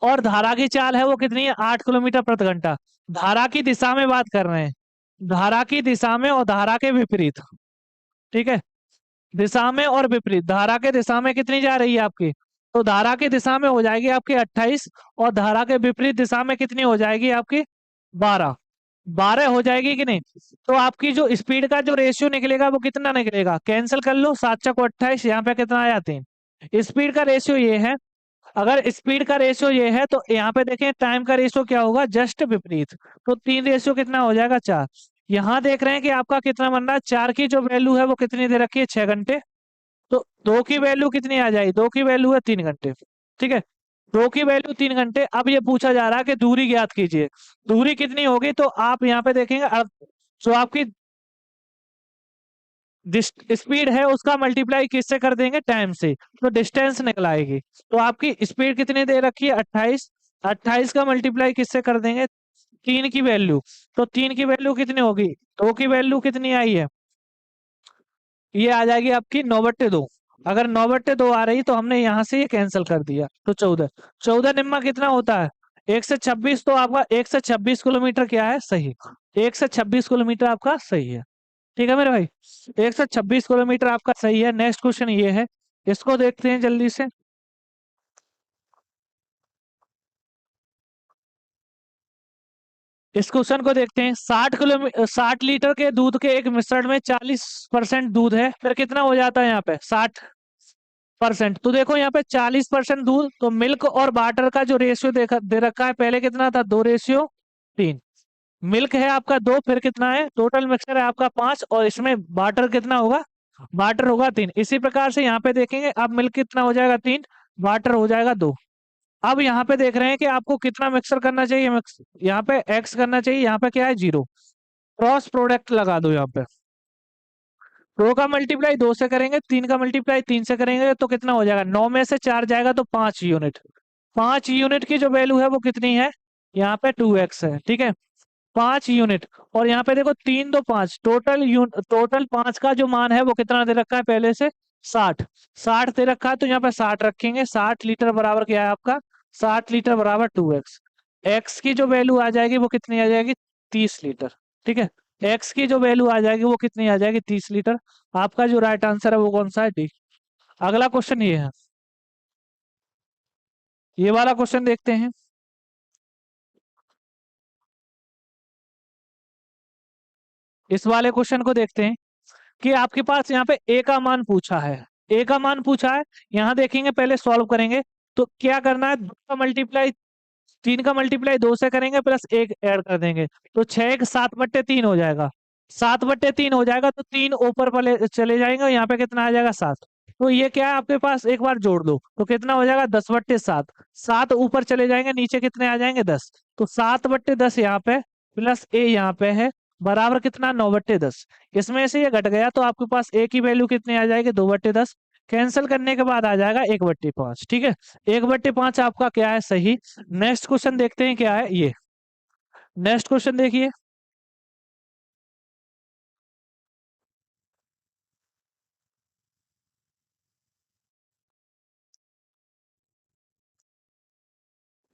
और धारा की चाल है वो कितनी है 8 किलोमीटर प्रति घंटा। धारा की दिशा में बात कर रहे हैं, धारा की दिशा में और धारा के विपरीत। ठीक है, दिशा में और विपरीत, धारा के दिशा में कितनी जा रही है आपकी, तो धारा की दिशा में हो जाएगी आपकी 28, और धारा के विपरीत दिशा में कितनी हो जाएगी आपकी 12। 12 हो जाएगी कि नहीं। तो आपकी जो स्पीड का जो रेशियो निकलेगा वो कितना निकलेगा, कैंसिल कर लो, 7×28, यहाँ पे कितना आया 3। स्पीड का रेशियो ये है, अगर स्पीड का रेशियो ये है तो यहाँ पे देखें टाइम का रेशियो क्या होगा, जस्ट विपरीत। तो 3 रेशियो कितना हो जाएगा 4। यहाँ देख रहे हैं कि आपका कितना बन रहा है, 4 की जो वैल्यू है वो कितनी दे रखी है 6 घंटे। तो 2 की वैल्यू कितनी आ जाएगी, 2 की वैल्यू है 3 घंटे। ठीक है, 2 की वैल्यू 3 घंटे। अब ये पूछा जा रहा है कि दूरी ज्ञात कीजिए, दूरी कितनी होगी। तो आप यहाँ पे देखेंगे अब जो आपकी स्पीड है उसका मल्टीप्लाई किससे कर देंगे, टाइम से, तो डिस्टेंस निकल आएगी। तो आपकी स्पीड कितनी दे रखी है 28, 28 का मल्टीप्लाई किससे कर देंगे 3 की वैल्यू। तो 3 की वैल्यू कितनी होगी, 2 की वैल्यू कितनी आई है, ये आ जाएगी आपकी 9/2। अगर 9/2 आ रही तो हमने यहाँ से ये कैंसिल कर दिया, तो 14। 14 निम्मा कितना होता है 1 से 26, तो आपका 1 से 26 किलोमीटर क्या है सही, 1 से 26 किलोमीटर आपका सही है। ठीक है मेरे भाई, 1 से 26 किलोमीटर आपका सही है। नेक्स्ट क्वेश्चन ये है, इसको देखते हैं जल्दी से। इस क्वेश्चन को देखते हैं, 60 लीटर के दूध के एक मिश्रण में 40% दूध है, फिर कितना हो जाता है यहाँ पे 60%। तो देखो यहाँ पे 40% दूध, तो मिल्क और वाटर का जो रेशियो देखा दे रखा है, पहले कितना था 2:3। मिल्क है आपका 2, फिर कितना है टोटल मिक्सचर है आपका 5, और इसमें वाटर कितना होगा, वाटर होगा 3। इसी प्रकार से यहाँ पे देखेंगे, अब मिल्क कितना हो जाएगा 3, वाटर हो जाएगा 2। अब यहाँ पे देख रहे हैं कि आपको कितना मिक्सर करना चाहिए, यहाँ पे एक्स करना चाहिए, यहाँ पे क्या है 0। क्रॉस प्रोडक्ट लगा दो यहाँ पे, 2 का मल्टीप्लाई 2 से करेंगे, 3 का मल्टीप्लाई 3 से करेंगे, तो कितना हो जाएगा 9 में से 4 जाएगा तो 5 यूनिट। 5 यूनिट की जो वैल्यू है वो कितनी है, यहाँ पे 2x है। ठीक है, 5 यूनिट। और यहाँ पे देखो 3 2 5, टोटल 5 का जो मान है वो कितना दे रखा है पहले से 60। 60 दे रखा है तो यहाँ पे 60 रखेंगे। 60 लीटर बराबर क्या है आपका, 60 लीटर बराबर 2x। एक्स की जो वैल्यू आ जाएगी वो कितनी आ जाएगी 30 लीटर। ठीक है, एक्स की जो वैल्यू आ जाएगी वो कितनी आ जाएगी 30 लीटर। आपका जो राइट आंसर है वो कौन सा है, डी। अगला क्वेश्चन ये है, ये वाला क्वेश्चन देखते हैं। इस वाले क्वेश्चन को देखते हैं कि आपके पास यहाँ पे ए का मान पूछा है, ए का मान पूछा है। यहाँ देखेंगे, पहले सॉल्व करेंगे। तो क्या करना है, 2 का मल्टीप्लाई 3 का मल्टीप्लाई 2 से करेंगे प्लस 1 ऐड कर देंगे, तो 6 1 7/3 हो जाएगा। 7/3 हो जाएगा तो 3 ऊपर वाले चले जाएंगे और यहाँ पे कितना आ जाएगा 7। तो ये क्या है आपके पास, एक बार जोड़ दो तो कितना हो जाएगा 10/7। 7 ऊपर चले जाएंगे, नीचे कितने आ जाएंगे 10। तो 7/10 यहाँ पे प्लस ए यहाँ पे है, बराबर कितना 9/10। इसमें से ये घट गया तो आपके पास ए की वैल्यू कितनी आ जाएगी 2/10। कैंसिल करने के बाद आ जाएगा 1/5। ठीक है, 1/5 आपका क्या है सही। नेक्स्ट क्वेश्चन देखते हैं क्या है ये। नेक्स्ट क्वेश्चन देखिए।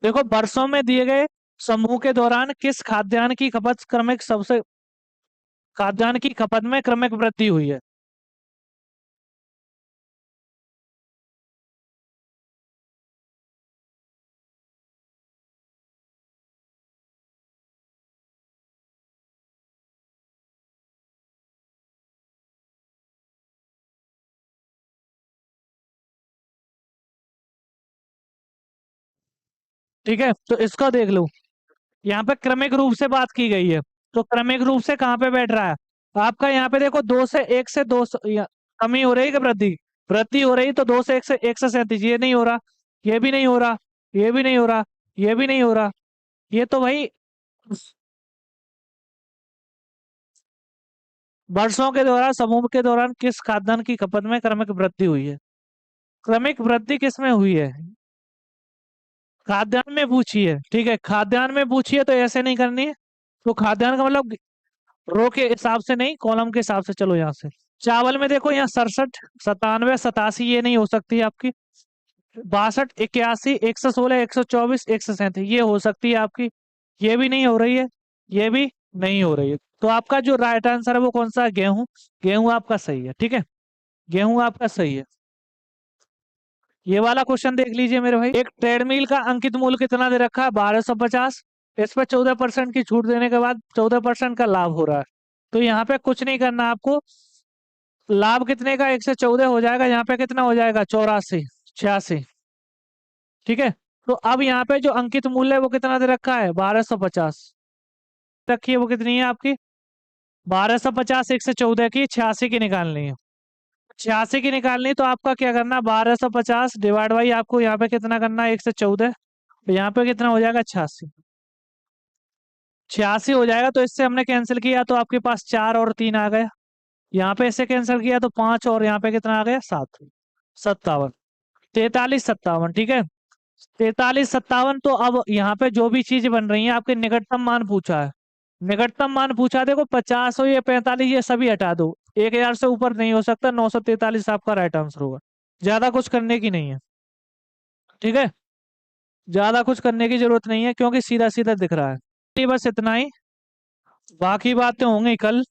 देखो, वर्षों में दिए गए समूह के दौरान किस खाद्यान्न की खपत क्रमिक सबसे खाद्यान्न की खपत में क्रमिक वृद्धि हुई है। ठीक है, तो इसको देख लो। यहाँ पे क्रमिक रूप से बात की गई है, तो क्रमिक रूप से कहाँ पे बैठ रहा है आपका। यहाँ पे देखो 2 से 1 से 2 कमी हो रही है कि वृद्धि। वृद्धि हो रही, तो 2 से 1 से 1 से 37 ये नहीं हो रहा, ये भी नहीं हो रहा, ये भी नहीं हो रहा, ये भी नहीं हो रहा। ये तो भाई वर्षों के दौरान समूह के दौरान किस खाद्यान्न की खपत में क्रमिक वृद्धि हुई है। क्रमिक वृद्धि किस में हुई है, खाद्यान्न में पूछी है। ठीक है, खाद्यान्न में पूछी है तो ऐसे नहीं करनी है। तो खाद्यान्न का मतलब रो के हिसाब से नहीं, कॉलम के हिसाब से चलो यहाँ से। चावल में देखो यहाँ 67 97 87 ये नहीं हो सकती आपकी। 62 81 116 124 137 ये हो सकती है आपकी। ये भी नहीं हो रही है, ये भी नहीं हो रही है। तो आपका जो राइट आंसर है वो कौन सा है, गेहूं। गेहूं आपका सही है। ठीक है, गेहूं आपका सही है। ये वाला क्वेश्चन देख लीजिए मेरे भाई। एक ट्रेडमिल का अंकित मूल्य कितना दे रखा है 1250। इस पर 14% की छूट देने के बाद 14% का लाभ हो रहा है। तो यहाँ पे कुछ नहीं करना आपको। लाभ कितने का 114 हो जाएगा, यहाँ पे कितना हो जाएगा 84 86। ठीक है, तो अब यहाँ पे जो अंकित मूल्य है वो कितना दे रखा है 1250 रखिए। वो कितनी है आपकी 1250 114 की 86 की निकालनी है। 86 की निकालनी है, तो आपका क्या करना है 1250 डिवाइड बाई आपको यहाँ पे कितना करना है 114। तो यहाँ पे कितना हो जाएगा 86। 86 हो जाएगा, तो इससे हमने कैंसिल किया तो आपके पास 4 और 3 आ गया। यहाँ पे इससे कैंसिल किया तो 5 और यहाँ पे कितना आ गया 7। 57 43 57। ठीक है, 43 57। तो अब यहाँ पे जो भी चीज बन रही है आपके निकटतम मान पूछा है। निकटतम मान पूछा, देखो 50 हो या 45 ये सभी हटा दो। 1000 से ऊपर नहीं हो सकता, 943 आपका राइट आंसर होगा। ज्यादा कुछ करने की नहीं है। ठीक है, ज्यादा कुछ करने की जरूरत नहीं है क्योंकि सीधा सीधा दिख रहा है। बस इतना ही, बाकी बातें होंगी कल।